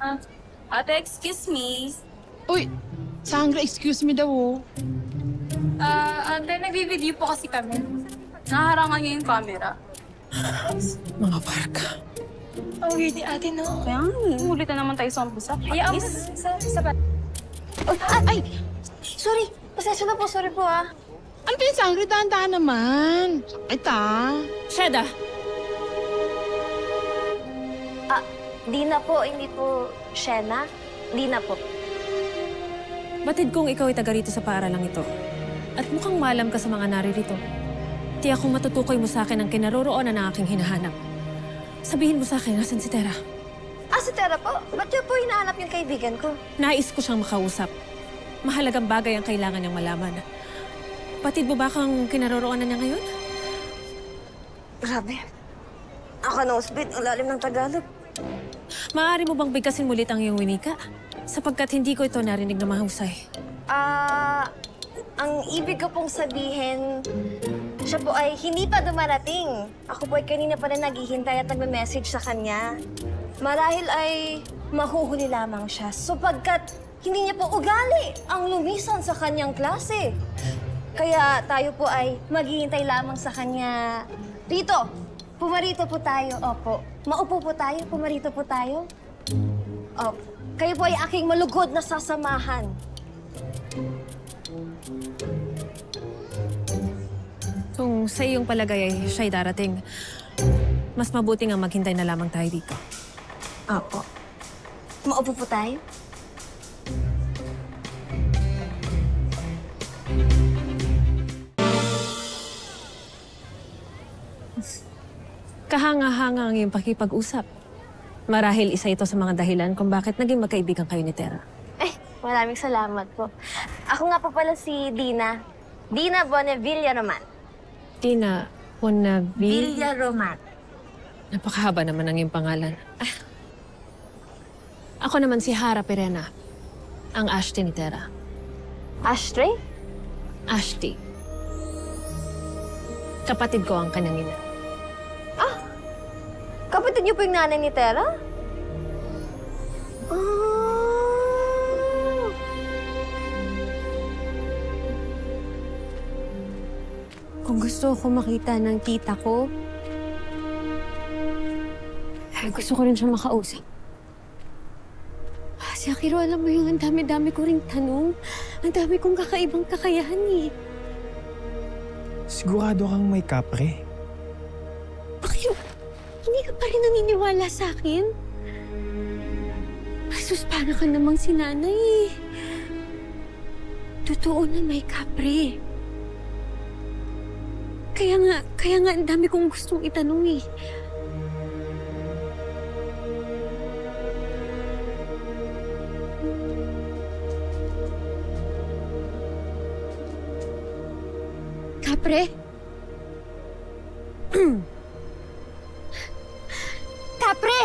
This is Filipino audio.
Ah, ate, excuse me. Uy, Sandra, excuse me daw, oh. Ate, nagbi-video po kasi kami. Nakaharangan niyo yung camera. Mga barka. Ang weird ni ate, no? Kaya nga, ulit na naman tayo sa umpisa. Hayaan mo sa ba? Ay! Sorry! Pasensya na po, sorry po ah. Ano ba yung Sandra? Dahan-dahan naman. Sakit ah. Sheda! Dina po, hindi po Shena. Dina po. Batid kong ikaw ay taga rito sa paaralang ito. At mukhang maalam ka sa mga naririto. Tiyak kong matutukoy mo sa akin ang kinaroroonan ng aking hinahanap. Sabihin mo sa akin, nasan si Tera? Si Tera po? Ba't niyo po hinahanap yung kaibigan ko? Nais ko siyang makausap. Mahalagang bagay ang kailangan niyang malaman. Batid mo ba kang kinaroroonan niya ngayon? Grabe. Nakanosbit, ang lalim ng Tagalog. Maaari mo bang bigkasin mulit ang iyong winika? Sapagkat hindi ko ito narinig na mahusay. Ang ibig ko pong sabihin, siya po ay hindi pa dumarating. Ako po ay kanina pa na naghihintay at nagme-message sa kanya. Marahil ay mahuhuli lamang siya, sapagkat hindi niya po ugali ang lumisan sa kanyang klase. Kaya tayo po ay maghihintay lamang sa kanya rito. Pumarito po tayo, opo. Maupo po tayo, pumarito po tayo. Opo. Kayo po ay aking malugod na sasamahan. Kung sa iyong palagay ay siya'y darating, mas mabuti nga maghintay na lamang tayo dito. Opo. Maupo po tayo. Kahanga-hanga ang iyong pakipag-usap. Marahil isa ito sa mga dahilan kung bakit naging magkaibigan kayo ni Tera. Maraming salamat po. Ako nga po pala si Dina. Dina Bonevilla Roman. Dina Bonavilla. Villa Roman. Napakahaba naman ang iyong pangalan. Ako naman si Hara Perena, ang Ashti ni Tera. Ashtray? Ashti. Kapatid ko ang kanyang ina. Kapatid niyo po yung nanay ni Tera? Kung gusto ko makita ng tita ko, gusto ko rin siya makausap. Si Akiro, alam mo yung ang dami-dami ko ring tanong. Ang dami kong kakaibang kakayahan eh. Sigurado kang may kapre. Akiro, hindi ka pa rin naniniwala sa akin? Sus, para ka namang si nanay eh. Totoo na may kapre. Kaya nga, ang dami kong gustong itanong eh. Kapre? Kapre!